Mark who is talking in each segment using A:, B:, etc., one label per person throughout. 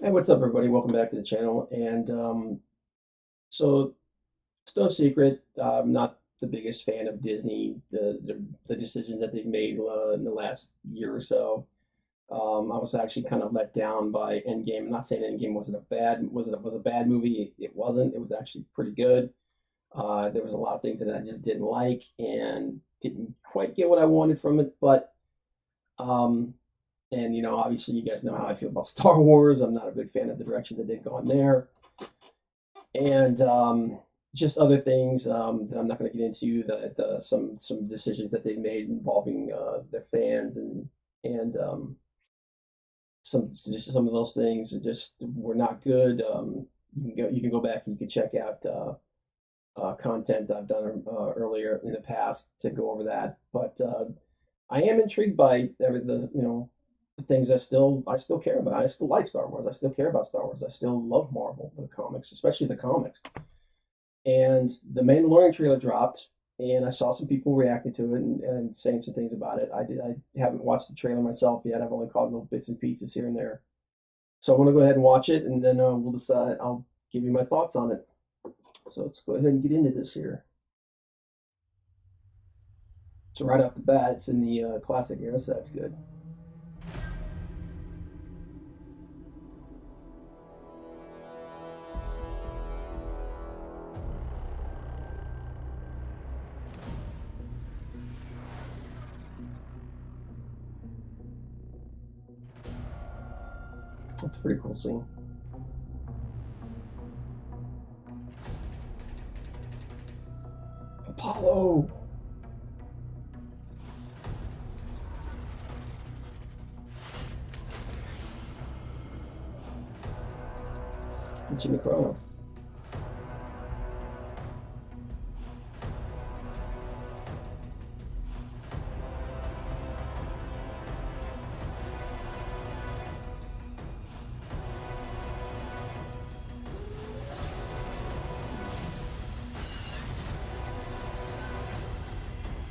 A: Hey, what's up, everybody? Welcome back to the channel. So it's no secret, I'm not the biggest fan of Disney, the decisions that they've made in the last year or so. I was actually kind of let down by Endgame. I'm not saying Endgame wasn't a bad was a bad movie. It wasn't. It was actually pretty good. There was a lot of things that I just didn't like and didn't quite get what I wanted from it. But um, obviously, you guys know how I feel about Star Wars. I'm not a big fan of the direction that they've gone there, and just other things that I'm not going to get into. That some decisions that they've made involving their fans and some of those things just were not good. You can go back and you can check out content I've done earlier in the past to go over that. But I am intrigued by the things I still care about. I still like Star Wars. I still care about Star Wars. I still love Marvel, the comics, especially the comics. And the Mandalorian trailer dropped, and I saw some people reacting to it and saying some things about it. I haven't watched the trailer myself yet. I've only caught little bits and pieces here and there. So I want to go ahead and watch it, and then we'll decide. I'll give you my thoughts on it. So let's go ahead and get into this here. So right off the bat, it's in the classic era, so that's good. That's a pretty cool scene. Apollo. Jimmy Carano.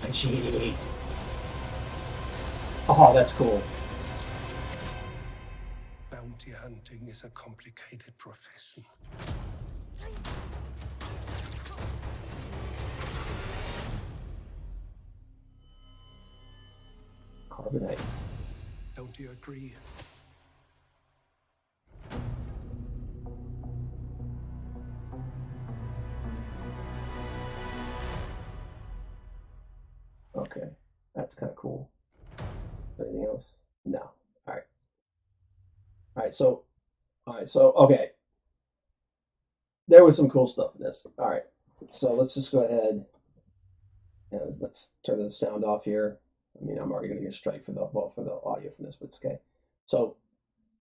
A: And she hates. Oh, that's cool.
B: Bounty hunting is a complicated profession.
A: Carbonite.
B: Don't you agree?
A: Okay, that's kind of cool. Anything else? No. All right. All right. So okay. There was some cool stuff in this. All right. So let's just go ahead and let's turn the sound off here. I mean, I'm already going to get a strike for the audio from this, but it's okay. So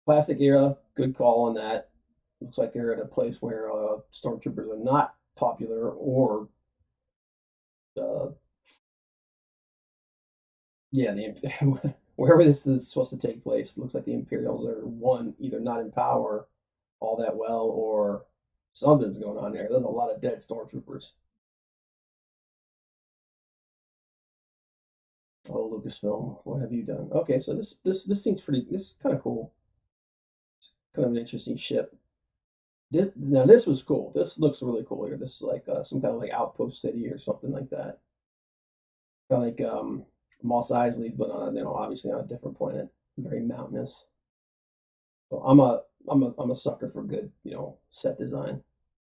A: classic era, good call on that. Looks like they're at a place where stormtroopers are not popular, or uh, yeah, wherever this is supposed to take place. Looks like the Imperials are one either not in power all that well, or something's going on there. There's a lot of dead stormtroopers. Oh, Lucasfilm, what have you done? Okay, so this seems pretty. This is kind of cool. Kind of an interesting ship. This was cool. This looks really cool here. This is like some kind of like outpost city or something like that. Kind of like Moss Eisley, but on obviously on a different planet. Very mountainous. So I'm a sucker for good set design,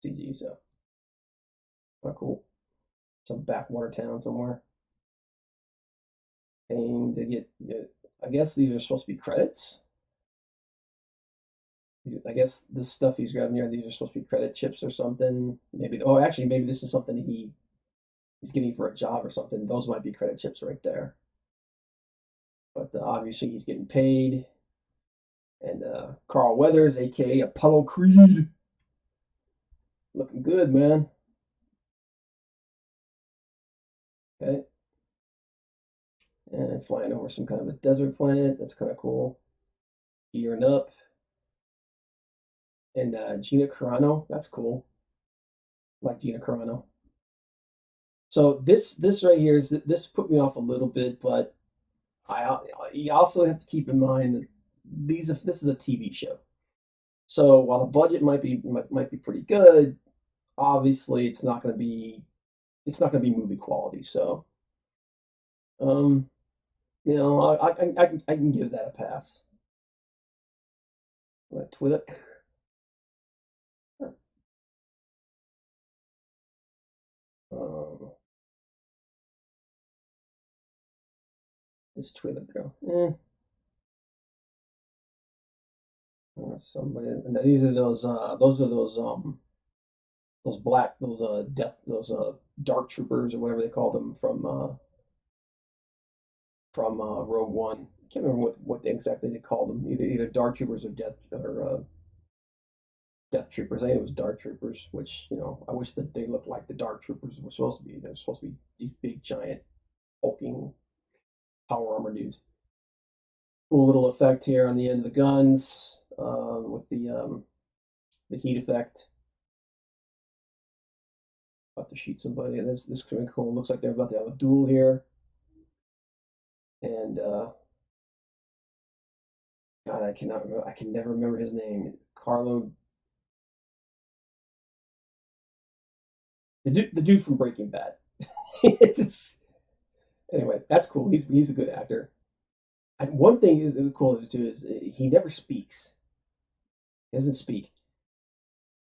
A: CG. So cool. Some backwater town somewhere. Paying to get. I guess these are supposed to be credits. I guess this stuff he's grabbing here, these are supposed to be credit chips or something. Maybe. Oh, actually, maybe this is something he's getting for a job or something. Those might be credit chips right there. But obviously, he's getting paid. And Carl Weathers, aka Apollo Creed, looking good, man. Okay, and flying over some kind of a desert planet. That's kind of cool. Gearing up, and Gina Carano. That's cool. Like Gina Carano. So this right here is this put me off a little bit, but I you also have to keep in mind that this is a TV show. So while the budget might be pretty good, obviously it's not going to be movie quality. So um, I can give that a pass. Twi'lek. Um, this Twi'lek girl. Somebody. And these are those black those dark troopers or whatever they call them from Rogue One. I can't remember what exactly they called them. Either dark troopers or death troopers. I think it was dark troopers, which I wish that they looked like the dark troopers were supposed to be. They're supposed to be these big giant hulking power armor dudes. Cool little effect here on the end of the guns with the heat effect. About to shoot somebody. This could be cool. Looks like they're about to have a duel here. And God, I cannot remember. I can never remember his name. Carlo, the dude from Breaking Bad. It's Anyway, that's cool. He's a good actor. And one thing is cool too is he never speaks. He doesn't speak.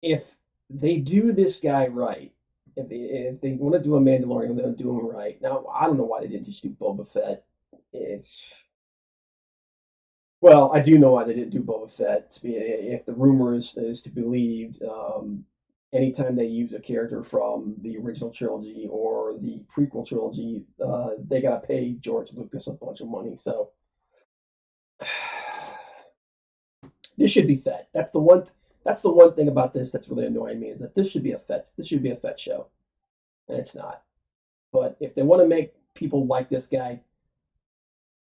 A: If they do this guy right, if they want to do a Mandalorian, they'll do him right. Now I don't know why they didn't just do Boba Fett. It's Well, I do know why they didn't do Boba Fett. If the rumor is to be believed, anytime they use a character from the original trilogy or the prequel trilogy, they gotta pay George Lucas a bunch of money. So this should be Fett. That's the one thing about this that's really annoying me is that this should be a Fett show, and it's not. But if they want to make people like this guy,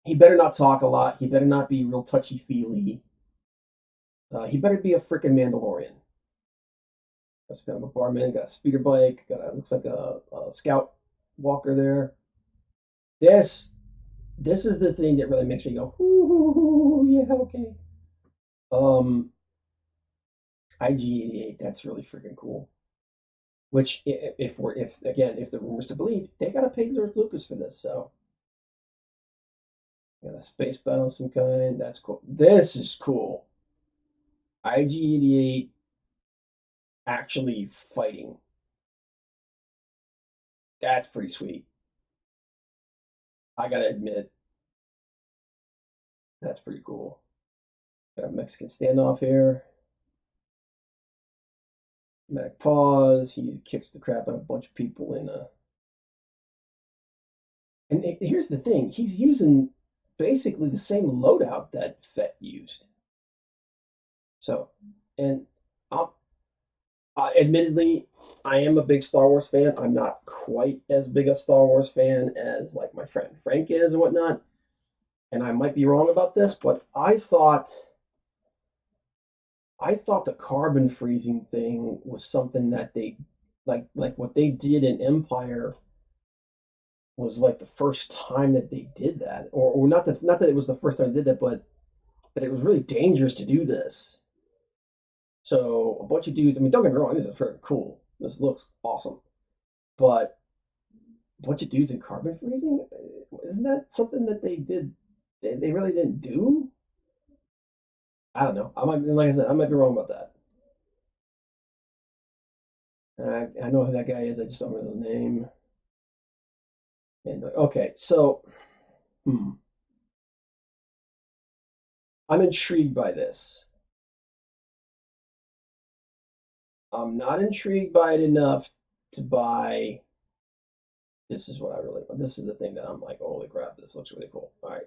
A: he better not talk a lot. He better not be real touchy feely. He better be a freaking Mandalorian. That's kind of a barman. Got a speeder bike. Looks like a scout walker there. This this is the thing that really makes me go, ooh, yeah, okay. Um, IG-88. That's really freaking cool. Which, if again, if the rumors to believe, they gotta pay George Lucas for this. So, got a space battle of some kind. That's cool. This is cool. IG-88 actually fighting. That's pretty sweet. I gotta admit, that's pretty cool. Got a Mexican standoff here. Dramatic pause. He kicks the crap out of a bunch of people in a. And here's the thing: he's using basically the same loadout that Fett used. So, and I'll, admittedly, I am a big Star Wars fan. I'm not quite as big a Star Wars fan as like my friend Frank is and whatnot. And I might be wrong about this, but I thought the carbon freezing thing was something that they like what they did in Empire was like the first time that they did that, or not that it was the first time they did that, but that it was really dangerous to do this. So a bunch of dudes. I mean, don't get me wrong, this is very cool. This looks awesome, but a bunch of dudes in carbon freezing, isn't that something that they did? They really didn't do. I don't know. Like I said, I might be wrong about that. I know who that guy is. I just don't remember his name. And okay, so hmm, I'm intrigued by this. I'm not intrigued by it enough to buy. This is what I really want. This is the thing that I'm like, holy crap, this looks really cool. All right.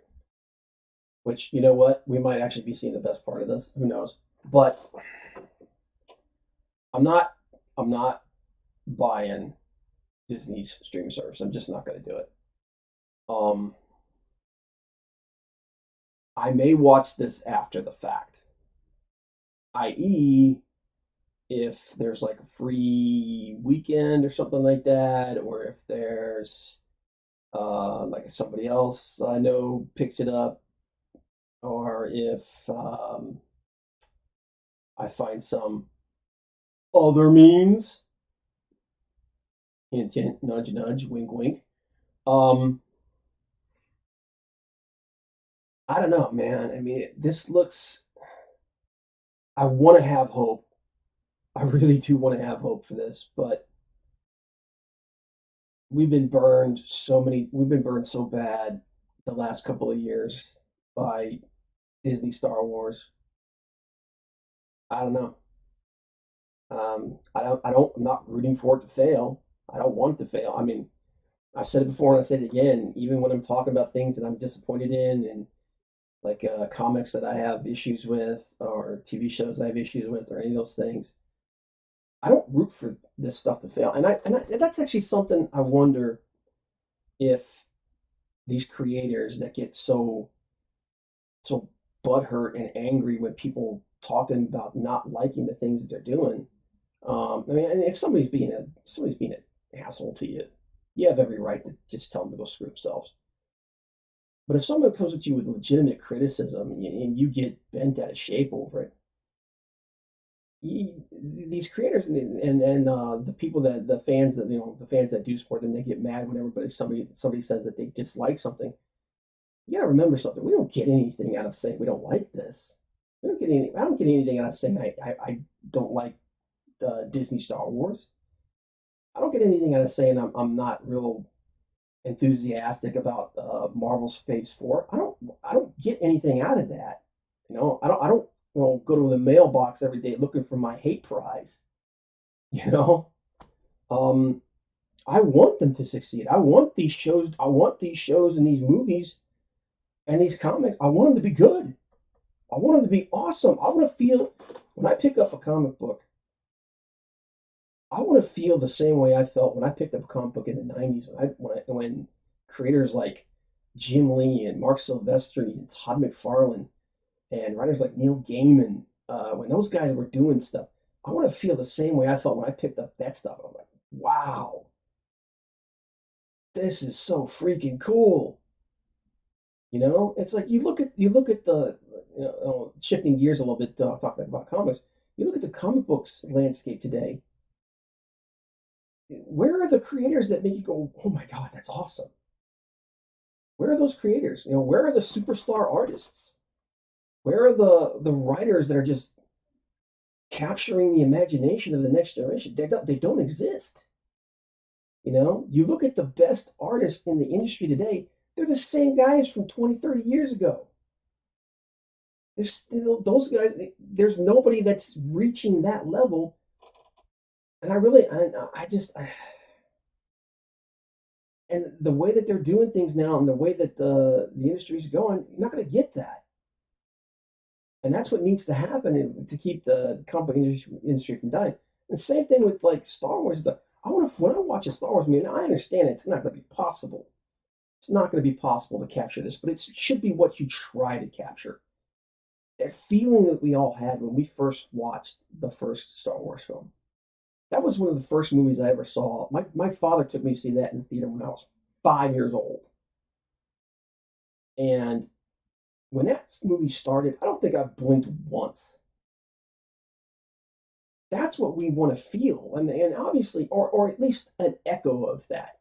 A: Which, you know what? We might actually be seeing the best part of this. Who knows? But I'm not I'm not buying Disney's streaming service. I'm just not gonna do it. Um I may watch this after the fact. I.e., if there's like a free weekend or something like that, or if there's like somebody else I know picks it up, or if I find some other means, hint, hint, nudge, nudge, wink, wink. Um, I don't know, man. I mean, this looks. I want to have hope. I really do want to have hope for this, but we've been burned so bad the last couple of years by Disney Star Wars. I don't know. I'm not rooting for it to fail. I don't want it to fail. I mean, I've said it before and I say it again, even when I'm talking about things that I'm disappointed in and like comics that I have issues with or TV shows I have issues with or any of those things, I don't root for this stuff to fail. And that's actually something I wonder if these creators that get so butthurt and angry when people talking about not liking the things that they're doing. I mean, and if somebody's being an asshole to you, you have every right to just tell them to go screw themselves. But if someone comes at you with legitimate criticism and you get bent out of shape over it, these creators and the people that the fans that the fans that do support them, they get mad when somebody says that they dislike something. You gotta remember something. We don't get anything out of saying we don't like this. We don't get any. I don't get anything out of saying I don't like Disney Star Wars. I don't get anything out of saying I'm not real enthusiastic about Marvel's Phase Four. I don't get anything out of that. I don't go to the mailbox every day looking for my hate prize. You know, um, I want them to succeed. I want these shows. I want these shows and these movies and these comics. I want them to be good. I want them to be awesome. I want to feel when I pick up a comic book. I want to feel the same way I felt when I picked up a comic book in the '90s when creators like Jim Lee and Mark Silvestri and Todd McFarlane and writers like Neil Gaiman, when those guys were doing stuff, I want to feel the same way I felt when I picked up that stuff. I'm like, wow, this is so freaking cool. It's like you look at the shifting gears a little bit, talking about comics. You look at the comic books landscape today. Where are the creators that make you go, oh my god, that's awesome? Where are those creators? Where are the superstar artists? Where are the writers that are just capturing the imagination of the next generation? They don't exist. You look at the best artists in the industry today, they're the same guys from 20, 30 years ago. There's still those guys, there's nobody that's reaching that level. And and the way that they're doing things now and the way that the industry's going, you're not going to get that. And that's what needs to happen to keep the company industry from dying. And same thing with like Star Wars. When I watch a Star Wars movie, I understand it's not going to be possible. It's not going to be possible to capture this, but it should be what you try to capture. That feeling that we all had when we first watched the first Star Wars film. That was one of the first movies I ever saw. My father took me to see that in the theater when I was 5 years old. And when that movie started, I don't think I blinked once. That's what we want to feel. And obviously, or at least an echo of that.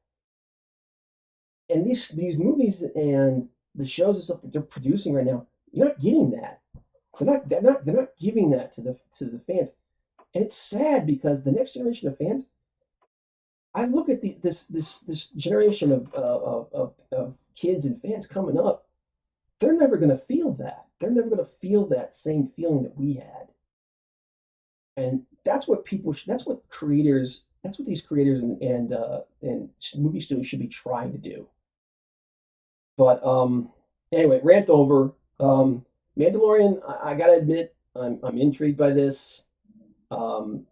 A: And these movies and the shows and stuff that they're producing right now, you're not getting that. They're not giving that to the fans. And it's sad because the next generation of fans, I look at this generation of kids and fans coming up. They're never going to feel that. They're never going to feel that same feeling that we had. And that's what that's what creators. That's what these creators and movie studios should be trying to do. But anyway, rant over. Mandalorian. I gotta admit, I'm intrigued by this. Um,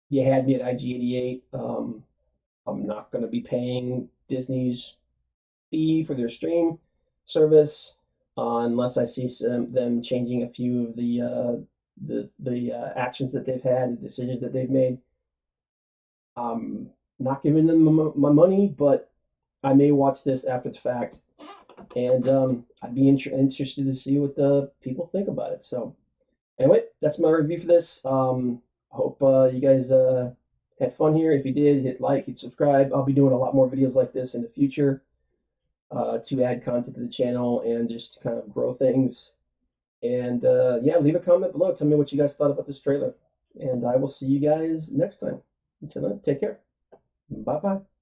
A: you had me at IG88. I'm not going to be paying Disney's fee for their stream service unless I see them changing a few of the actions that they've had, the decisions that they've made. I'm not giving them my money, but I may watch this after the fact, and I'd be interested to see what the people think about it. So Anyway, that's my review for this. Hope you guys had fun here. If you did, hit like, hit subscribe. I'll be doing a lot more videos like this in the future to add content to the channel and just kind of grow things. And yeah, leave a comment below. Tell me what you guys thought about this trailer. And I will see you guys next time. Until then, take care. Bye bye.